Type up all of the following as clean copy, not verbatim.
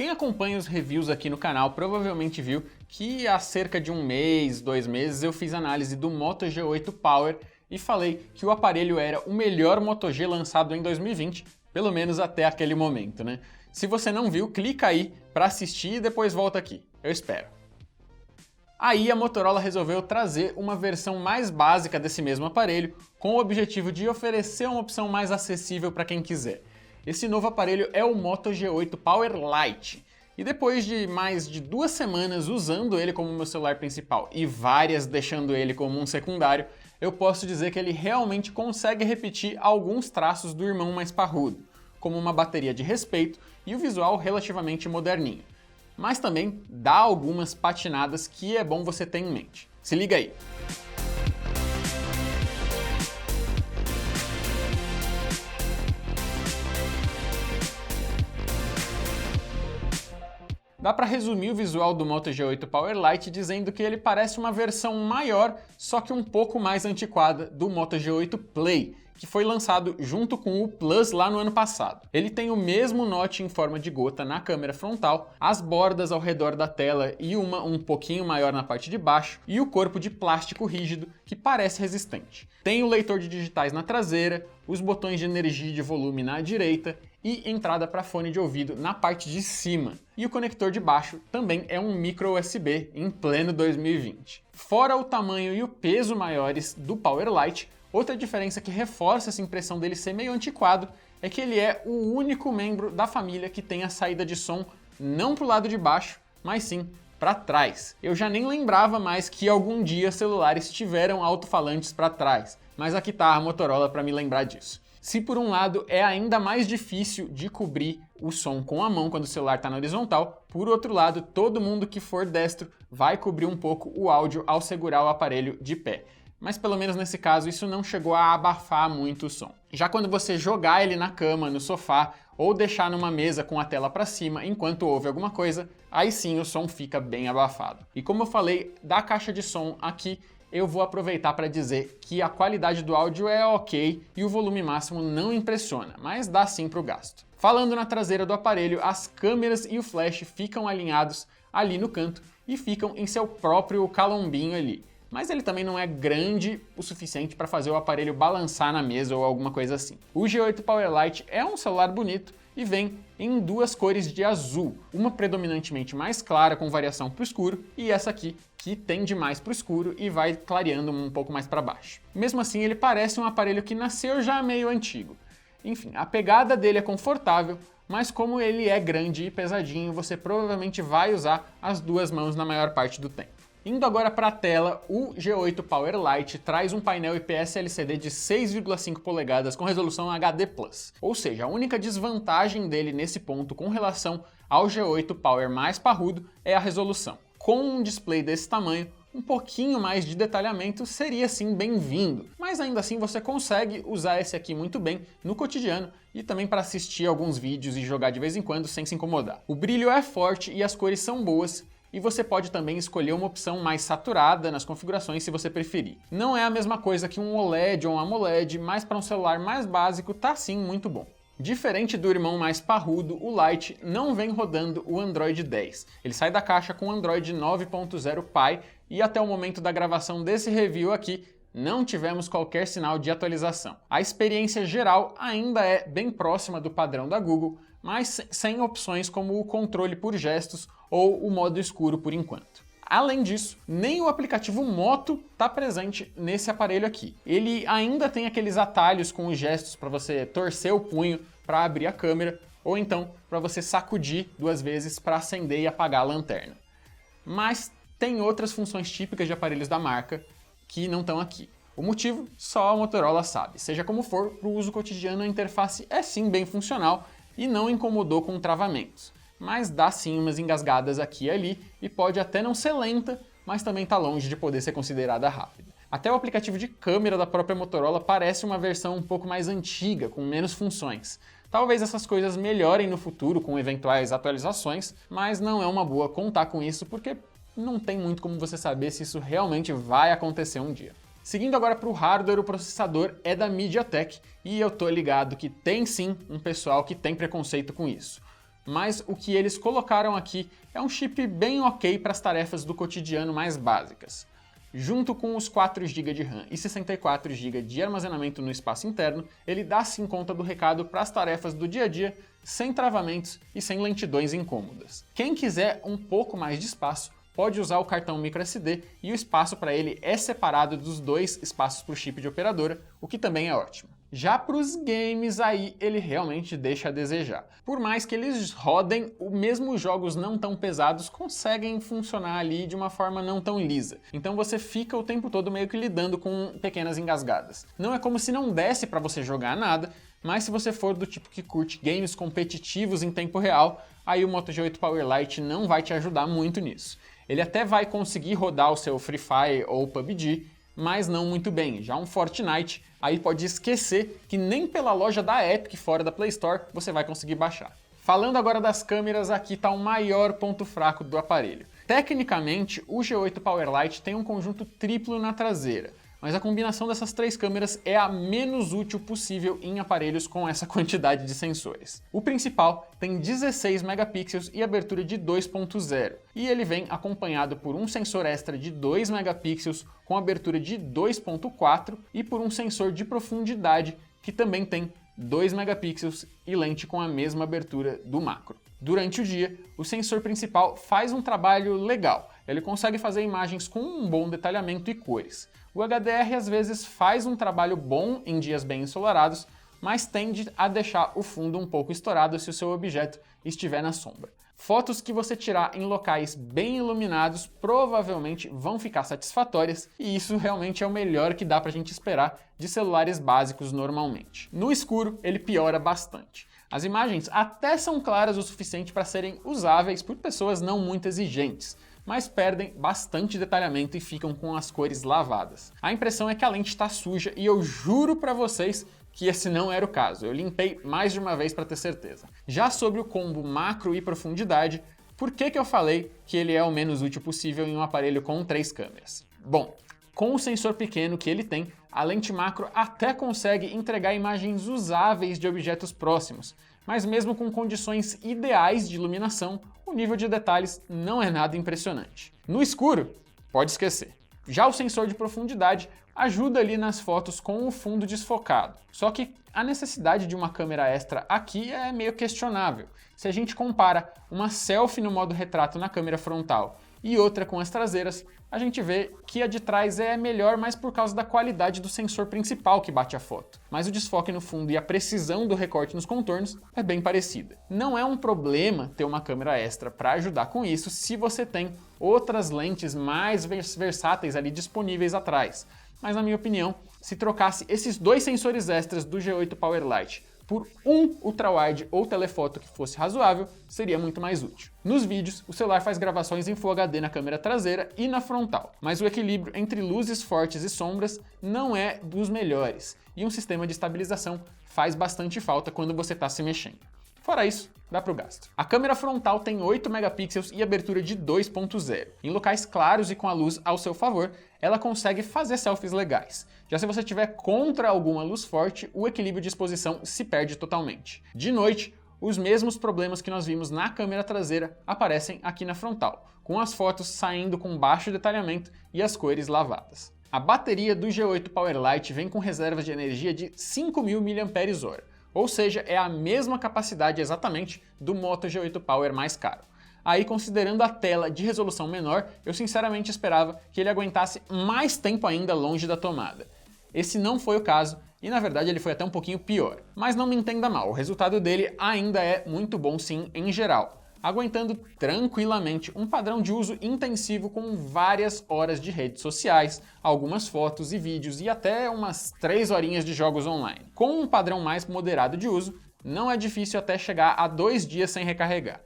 Quem acompanha os reviews aqui no canal provavelmente viu que há cerca de um mês, 2 meses, eu fiz análise do Moto G8 Power e falei que o aparelho era o melhor Moto G lançado em 2020, pelo menos até aquele momento, né? Se você não viu, clica aí para assistir e depois volta aqui. Eu espero. Aí a Motorola resolveu trazer uma versão mais básica desse mesmo aparelho, com o objetivo de oferecer uma opção mais acessível para quem quiser. Esse novo aparelho é o Moto G8 Power Lite. E depois de mais de 2 semanas usando ele como meu celular principal e várias deixando ele como um secundário, eu posso dizer que ele realmente consegue repetir alguns traços do irmão mais parrudo, como uma bateria de respeito e o visual relativamente moderninho. Mas também dá algumas patinadas que é bom você ter em mente. Se liga aí! Dá para resumir o visual do Moto G8 Power Lite dizendo que ele parece uma versão maior, só que um pouco mais antiquada, do Moto G8 Play, que foi lançado junto com o Plus lá no ano passado. Ele tem o mesmo notch em forma de gota na câmera frontal, as bordas ao redor da tela e uma um pouquinho maior na parte de baixo, e o corpo de plástico rígido que parece resistente. Tem o leitor de digitais na traseira, os botões de energia e de volume na direita e entrada para fone de ouvido na parte de cima. E o conector de baixo também é um micro USB em pleno 2020. Fora o tamanho e o peso maiores do Power Lite, outra diferença que reforça essa impressão dele ser meio antiquado é que ele é o único membro da família que tem a saída de som não para o lado de baixo, mas sim para trás. Eu já nem lembrava mais que algum dia celulares tiveram alto-falantes para trás, mas aqui tá a Motorola para me lembrar disso. Se por um lado é ainda mais difícil de cobrir o som com a mão quando o celular está na horizontal, por outro lado, todo mundo que for destro vai cobrir um pouco o áudio ao segurar o aparelho de pé. Mas pelo menos nesse caso isso não chegou a abafar muito o som. Já quando você jogar ele na cama, no sofá, ou deixar numa mesa com a tela para cima enquanto ouve alguma coisa, aí sim o som fica bem abafado. E como eu falei da caixa de som aqui, eu vou aproveitar para dizer que a qualidade do áudio é ok e o volume máximo não impressiona, mas dá sim para o gasto. Falando na traseira do aparelho, as câmeras e o flash ficam alinhados ali no canto e ficam em seu próprio calombinho ali. Mas ele também não é grande o suficiente para fazer o aparelho balançar na mesa ou alguma coisa assim. O G8 Power Lite é um celular bonito e vem em 2 cores de azul, uma predominantemente mais clara com variação para o escuro e essa aqui que tende mais para o escuro e vai clareando um pouco mais para baixo. Mesmo assim, ele parece um aparelho que nasceu já meio antigo. Enfim, a pegada dele é confortável, mas como ele é grande e pesadinho, você provavelmente vai usar as 2 mãos na maior parte do tempo. Indo agora para a tela, o G8 Power Lite traz um painel IPS LCD de 6,5 polegadas com resolução HD+. Ou seja, a única desvantagem dele nesse ponto com relação ao G8 Power mais parrudo é a resolução. Com um display desse tamanho, um pouquinho mais de detalhamento seria sim bem-vindo, mas ainda assim você consegue usar esse aqui muito bem no cotidiano e também para assistir alguns vídeos e jogar de vez em quando sem se incomodar. O brilho é forte e as cores são boas, e você pode também escolher uma opção mais saturada nas configurações se você preferir. Não é a mesma coisa que um OLED ou um AMOLED, mas para um celular mais básico tá sim muito bom. Diferente do irmão mais parrudo, o Lite não vem rodando o Android 10. Ele sai da caixa com o Android 9.0 Pie e até o momento da gravação desse review aqui, não tivemos qualquer sinal de atualização. A experiência geral ainda é bem próxima do padrão da Google, mas sem opções como o controle por gestos ou o modo escuro por enquanto. Além disso, nem o aplicativo Moto está presente nesse aparelho aqui. Ele ainda tem aqueles atalhos com os gestos para você torcer o punho para abrir a câmera, ou então para você sacudir 2 vezes para acender e apagar a lanterna. Mas tem outras funções típicas de aparelhos da marca que não estão aqui. O motivo só a Motorola sabe. Seja como for, para o uso cotidiano a interface é sim bem funcional e não incomodou com travamentos. Mas dá sim umas engasgadas aqui e ali e pode até não ser lenta, mas também está longe de poder ser considerada rápida. Até o aplicativo de câmera da própria Motorola parece uma versão um pouco mais antiga, com menos funções. Talvez essas coisas melhorem no futuro com eventuais atualizações, mas não é uma boa contar com isso porque não tem muito como você saber se isso realmente vai acontecer um dia. Seguindo agora para o hardware, o processador é da MediaTek e eu tô ligado que tem sim um pessoal que tem preconceito com isso. mas o que eles colocaram aqui é um chip bem ok para as tarefas do cotidiano mais básicas. Junto com os 4 GB de RAM e 64 GB de armazenamento no espaço interno, ele dá sim conta do recado para as tarefas do dia a dia, sem travamentos e sem lentidões incômodas. Quem quiser um pouco mais de espaço, pode usar o cartão microSD e o espaço para ele é separado dos 2 espaços para o chip de operadora, o que também é ótimo. Já para os games, aí ele realmente deixa a desejar. Por mais que eles rodem, mesmo os jogos não tão pesados conseguem funcionar ali de uma forma não tão lisa. Então você fica o tempo todo meio que lidando com pequenas engasgadas. Não é como se não desse para você jogar nada, mas se você for do tipo que curte games competitivos em tempo real, aí o Moto G8 Power Lite não vai te ajudar muito nisso. Ele até vai conseguir rodar o seu Free Fire ou PUBG, mas não muito bem. Já um Fortnite, aí pode esquecer que nem pela loja da Epic fora da Play Store você vai conseguir baixar. Falando agora das câmeras, aqui está o maior ponto fraco do aparelho. Tecnicamente, o G8 Power Lite tem um conjunto triplo na traseira, mas a combinação dessas 3 câmeras é a menos útil possível em aparelhos com essa quantidade de sensores. O principal tem 16 megapixels e abertura de 2.0, e ele vem acompanhado por um sensor extra de 2 megapixels com abertura de 2.4 e por um sensor de profundidade que também tem 2 megapixels e lente com a mesma abertura do macro. Durante o dia, o sensor principal faz um trabalho legal, ele consegue fazer imagens com um bom detalhamento e cores. O HDR às vezes faz um trabalho bom em dias bem ensolarados, mas tende a deixar o fundo um pouco estourado se o seu objeto estiver na sombra. Fotos que você tirar em locais bem iluminados provavelmente vão ficar satisfatórias, e isso realmente é o melhor que dá pra gente esperar de celulares básicos normalmente. No escuro, ele piora bastante. As imagens até são claras o suficiente para serem usáveis por pessoas não muito exigentes, mas perdem bastante detalhamento e ficam com as cores lavadas. A impressão é que a lente está suja e eu juro para vocês que esse não era o caso. Eu limpei mais de uma vez para ter certeza. Já sobre o combo macro e profundidade, por que eu falei que ele é o menos útil possível em um aparelho com 3 câmeras? Bom, com o sensor pequeno que ele tem, a lente macro até consegue entregar imagens usáveis de objetos próximos, mas mesmo com condições ideais de iluminação, o nível de detalhes não é nada impressionante. No escuro, pode esquecer. Já o sensor de profundidade ajuda ali nas fotos com o fundo desfocado. Só que a necessidade de uma câmera extra aqui é meio questionável. Se a gente compara uma selfie no modo retrato na câmera frontal e outra com as traseiras, a gente vê que a de trás é melhor, mas por causa da qualidade do sensor principal que bate a foto. Mas o desfoque no fundo e a precisão do recorte nos contornos é bem parecida. Não é um problema ter uma câmera extra para ajudar com isso se você tem outras lentes mais versáteis ali disponíveis atrás. Mas na minha opinião, se trocasse esses 2 sensores extras do G8 Power Lite por um ultrawide ou telefoto que fosse razoável, seria muito mais útil. Nos vídeos, o celular faz gravações em Full HD na câmera traseira e na frontal, mas o equilíbrio entre luzes fortes e sombras não é dos melhores, e um sistema de estabilização faz bastante falta quando você está se mexendo. Fora isso, dá pro gasto. A câmera frontal tem 8 megapixels e abertura de 2.0. Em locais claros e com a luz ao seu favor, ela consegue fazer selfies legais. Já se você estiver contra alguma luz forte, o equilíbrio de exposição se perde totalmente. De noite, os mesmos problemas que nós vimos na câmera traseira aparecem aqui na frontal, com as fotos saindo com baixo detalhamento e as cores lavadas. A bateria do G8 Power Lite vem com reservas de energia de 5.000 mAh, ou seja, é a mesma capacidade exatamente do Moto G8 Power mais caro. Aí, considerando a tela de resolução menor, eu sinceramente esperava que ele aguentasse mais tempo ainda longe da tomada. Esse não foi o caso, e na verdade ele foi até um pouquinho pior. Mas não me entenda mal, o resultado dele ainda é muito bom sim em geral, aguentando tranquilamente um padrão de uso intensivo com várias horas de redes sociais, algumas fotos e vídeos e até umas 3 horinhas de jogos online. Com um padrão mais moderado de uso, não é difícil até chegar a 2 dias sem recarregar.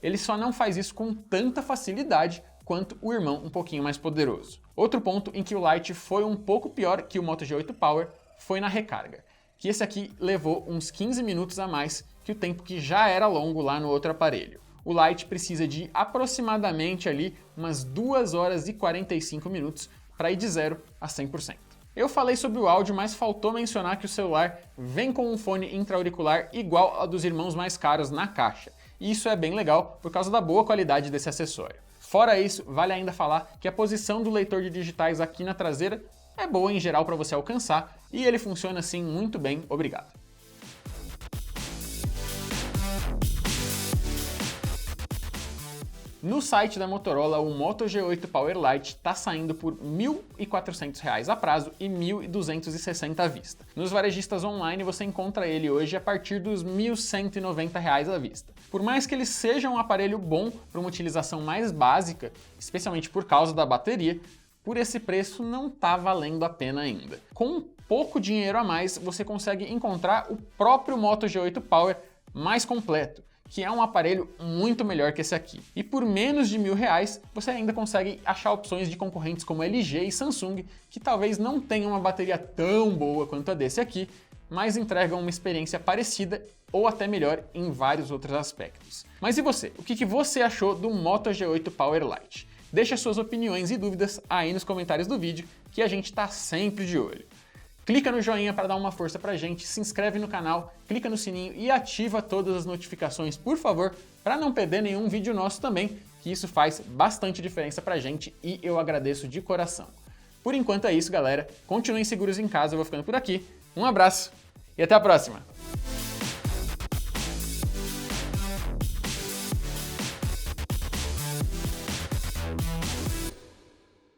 Ele só não faz isso com tanta facilidade quanto o irmão um pouquinho mais poderoso. Outro ponto em que o Lite foi um pouco pior que o Moto G8 Power foi na recarga, que esse aqui levou uns 15 minutos a mais que o tempo que já era longo lá no outro aparelho. O Lite precisa de aproximadamente ali umas 2 horas e 45 minutos para ir de 0 a 100%. Eu falei sobre o áudio, mas faltou mencionar que o celular vem com um fone intra-auricular igual ao dos irmãos mais caros na caixa. e isso é bem legal por causa da boa qualidade desse acessório. Fora isso, vale ainda falar que a posição do leitor de digitais aqui na traseira é boa em geral para você alcançar, e ele funciona assim muito bem, obrigado. No site da Motorola, o Moto G8 Power Lite está saindo por R$ 1.400 a prazo e R$ 1.260 à vista. Nos varejistas online você encontra ele hoje a partir dos R$ 1.190 à vista. Por mais que ele seja um aparelho bom para uma utilização mais básica, especialmente por causa da bateria, por esse preço não está valendo a pena ainda. Com pouco dinheiro a mais, você consegue encontrar o próprio Moto G8 Power mais completo, que é um aparelho muito melhor que esse aqui. E por menos de R$ 1.000, você ainda consegue achar opções de concorrentes como LG e Samsung, que talvez não tenham uma bateria tão boa quanto a desse aqui, mas entregam uma experiência parecida ou até melhor em vários outros aspectos. Mas e você? O que você achou do Moto G8 Power Lite? Deixa suas opiniões e dúvidas aí nos comentários do vídeo, que a gente tá sempre de olho. Clica no joinha para dar uma força pra gente, se inscreve no canal, clica no sininho e ativa todas as notificações, por favor, para não perder nenhum vídeo nosso também, que isso faz bastante diferença pra gente e eu agradeço de coração. Por enquanto é isso, galera. Continuem seguros em casa, eu vou ficando por aqui. Um abraço e até a próxima!